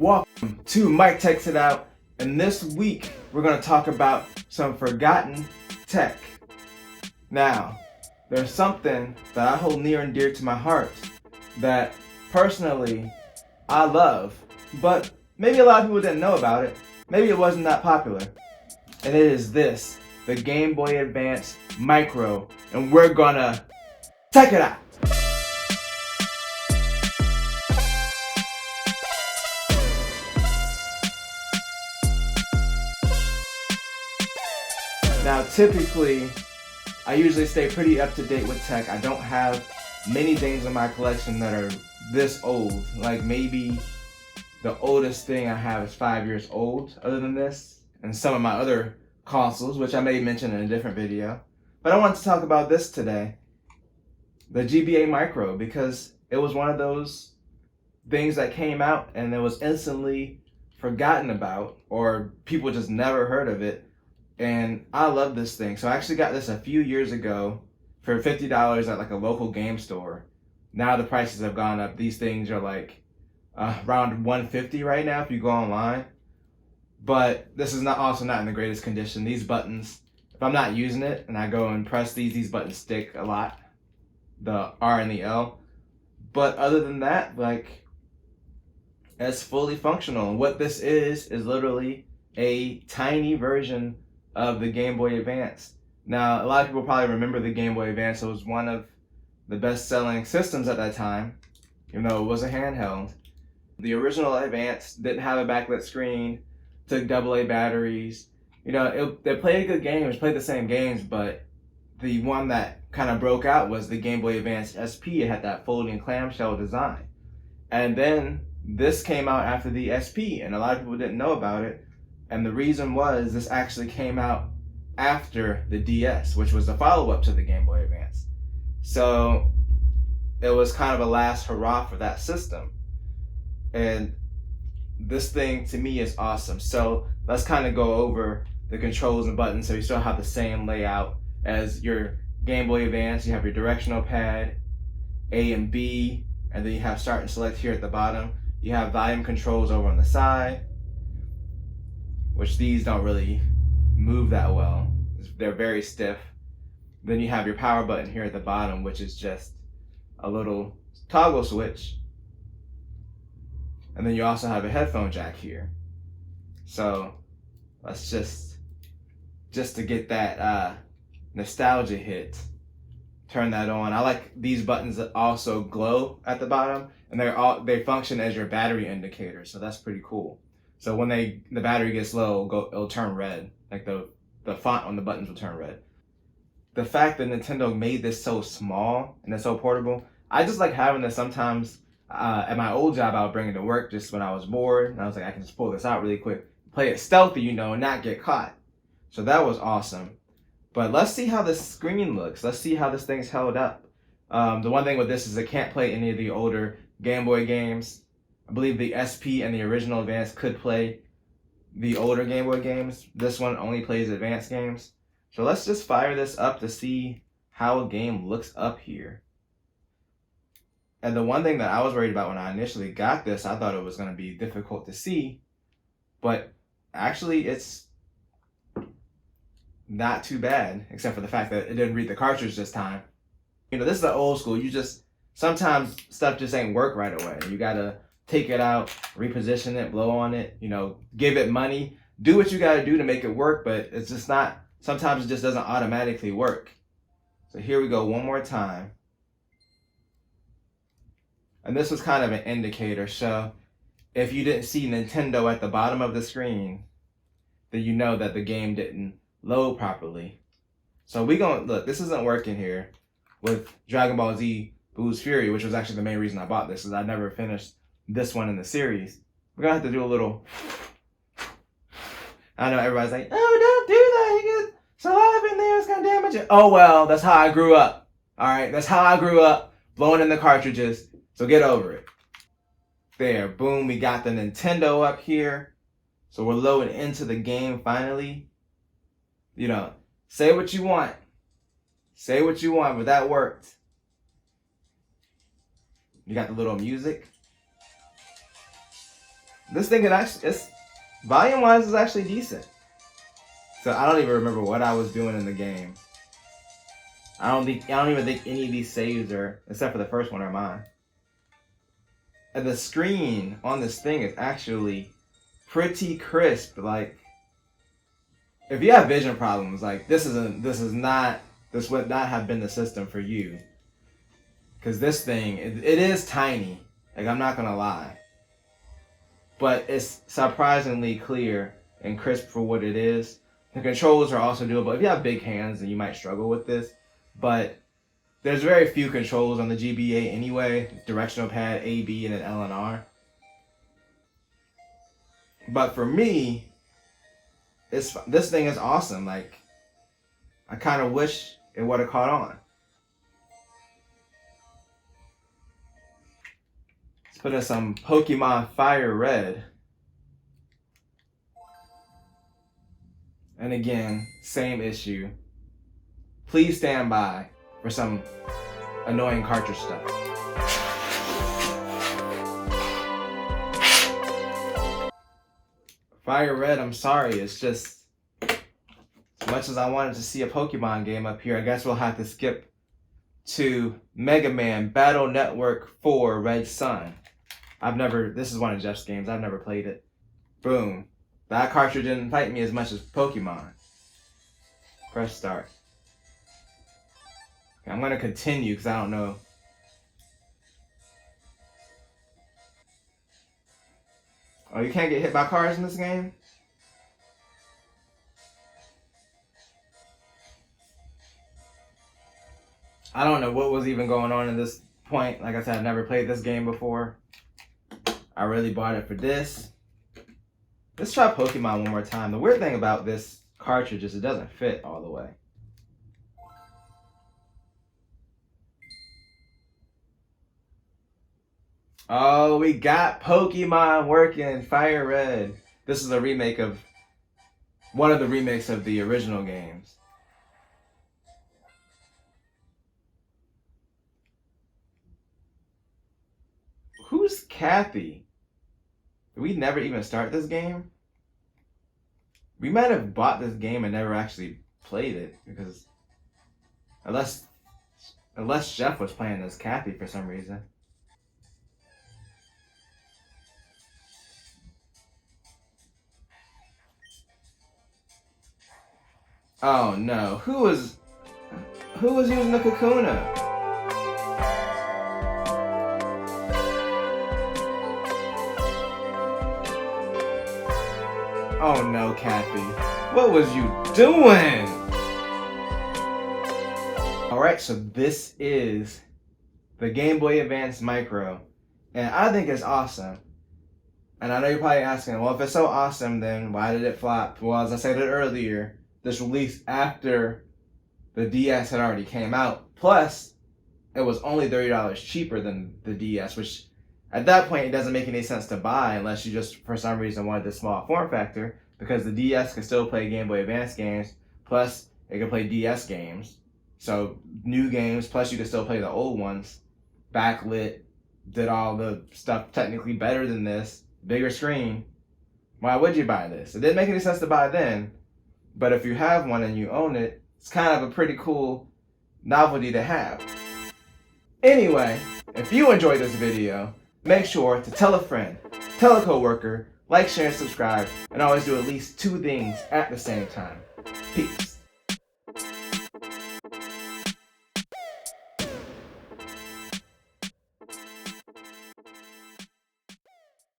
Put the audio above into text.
Welcome to Mike Takes It Out, and this week we're going to talk about some forgotten tech. Now, there's something that I hold near and dear to my heart that personally I love, but maybe a lot of people didn't know about it. Maybe it wasn't that popular. And it is this, the Game Boy Advance Micro, and we're gonna check it out. Now, typically, I usually stay pretty up to date with tech. I don't have many things in my collection that are this old. Like maybe the oldest thing I have is 5 years old other than this, and some of my other consoles, which I may mention in a different video. But I want to talk about this today, the GBA Micro, because it was one of those things that came out and it was instantly forgotten about, or people just never heard of it. And I love this thing. So I actually got this a few years ago for $50 at like a local game store. Now the prices have gone up. These things are like around $150 right now if you go online. But this is also not in the greatest condition. These buttons, if I'm not using it and I go and press these buttons stick a lot. The R and the L. But other than that, like, it's fully functional. And what this is literally a tiny version of the Game Boy Advance. Now, a lot of people probably remember the Game Boy Advance. It was one of the best-selling systems at that time, even though it was a handheld. The original Advance didn't have a backlit screen, took AA batteries. You know, they played good games, played the same games, but the one that kind of broke out was the Game Boy Advance SP. It had that folding clamshell design. And then this came out after the SP, and a lot of people didn't know about it. And the reason was this actually came out after the DS, which was the follow-up to the Game Boy Advance. So it was kind of a last hurrah for that system. And this thing to me is awesome. So let's kind of go over the controls and buttons. So you still have the same layout as your Game Boy Advance. You have your directional pad, A and B, and then you have start and select here at the bottom. You have volume controls over on the side, which these don't really move that well. They're very stiff. Then you have your power button here at the bottom, which is just a little toggle switch. And then you also have a headphone jack here. So let's just to get that nostalgia hit, turn that on. I like these buttons that also glow at the bottom, and they function as your battery indicator, so that's pretty cool. So when the battery gets low, it'll turn red. Like the font on the buttons will turn red. The fact that Nintendo made this so small and it's so portable, I just like having this sometimes. At my old job, I would bring it to work just when I was bored. And I was like, I can just pull this out really quick, play it stealthy, and not get caught. So that was awesome. But let's see how this screen looks. Let's see how this thing's held up. The one thing with this is it can't play any of the older Game Boy games. I believe the SP and the original Advance could play the older Game Boy games. This one only plays advanced games. So let's just fire this up to see how a game looks up here. And the one thing that I was worried about when I initially got this, I thought it was going to be difficult to see. But actually, it's not too bad, except for the fact that it didn't read the cartridge this time. This is the old school. Sometimes stuff just ain't work right away. You got to take it out, reposition it, blow on it, give it money, do what you got to do to make it work, but it's just not, sometimes it just doesn't automatically work. So here we go one more time. And this was kind of an indicator, so if you didn't see Nintendo at the bottom of the screen, then you know that the game didn't load properly. So look, this isn't working here with Dragon Ball Z Boo's Fury, which was actually the main reason I bought this, is I never finished this one in the series. We're gonna have to do a little. I know everybody's like, oh, don't do that. You get saliva in there, it's gonna damage it. Oh well, that's how I grew up. Alright, that's how I grew up, blowing in the cartridges. So get over it. There, boom, we got the Nintendo up here. So we're loading into the game finally. Say what you want. Say what you want, but that worked. You got the little music. this thing can actually, it's volume-wise is actually decent. So I don't even remember what I was doing in the game. I don't even think any of these saves are, except for the first one, are mine. And the screen on this thing is actually pretty crisp. Like, if you have vision problems, like this would not have been the system for you. Because this thing, it is tiny. Like, I'm not gonna lie. But it's surprisingly clear and crisp for what it is. The controls are also doable. If you have big hands, then you might struggle with this. But there's very few controls on the GBA anyway. Directional pad, A, B, and then L and R. But for me, this thing is awesome. Like, I kind of wish it would have caught on. Let's put in some Pokemon Fire Red. And again, same issue. Please stand by for some annoying cartridge stuff. Fire Red, I'm sorry, it's just, as much as I wanted to see a Pokemon game up here, I guess we'll have to skip to Mega Man Battle Network 4 Red Sun. This is one of Jeff's games, I've never played it. Boom. That cartridge didn't fight me as much as Pokemon. Press start. Okay, I'm going to continue because I don't know. Oh, you can't get hit by cars in this game? I don't know what was even going on at this point. Like I said, I've never played this game before. I really bought it for this. Let's try Pokemon one more time. The weird thing about this cartridge is it doesn't fit all the way. Oh, we got Pokemon working. Fire Red. This is a remake of one of the remakes of the original games. Who's Kathy? Did we never even start this game? We might have bought this game and never actually played it, because unless Jeff was playing as Kathy for some reason. Oh no, who was using the Kakuna? Oh no, Kathy. What was you doing? Alright, so this is the Game Boy Advance Micro. And I think it's awesome. And I know you're probably asking, well, if it's so awesome, then why did it flop? Well, as I said earlier, this released after the DS had already came out. Plus, it was only $30 cheaper than the DS, which at that point, it doesn't make any sense to buy unless you just, for some reason, wanted the small form factor, because the DS can still play Game Boy Advance games, plus it can play DS games. So, new games, plus you can still play the old ones. Backlit, did all the stuff technically better than this. Bigger screen. Why would you buy this? It didn't make any sense to buy then, but if you have one and you own it, it's kind of a pretty cool novelty to have. Anyway, if you enjoyed this video, make sure to tell a friend, tell a coworker, like, share, and subscribe, and always do at least 2 things at the same time. Peace.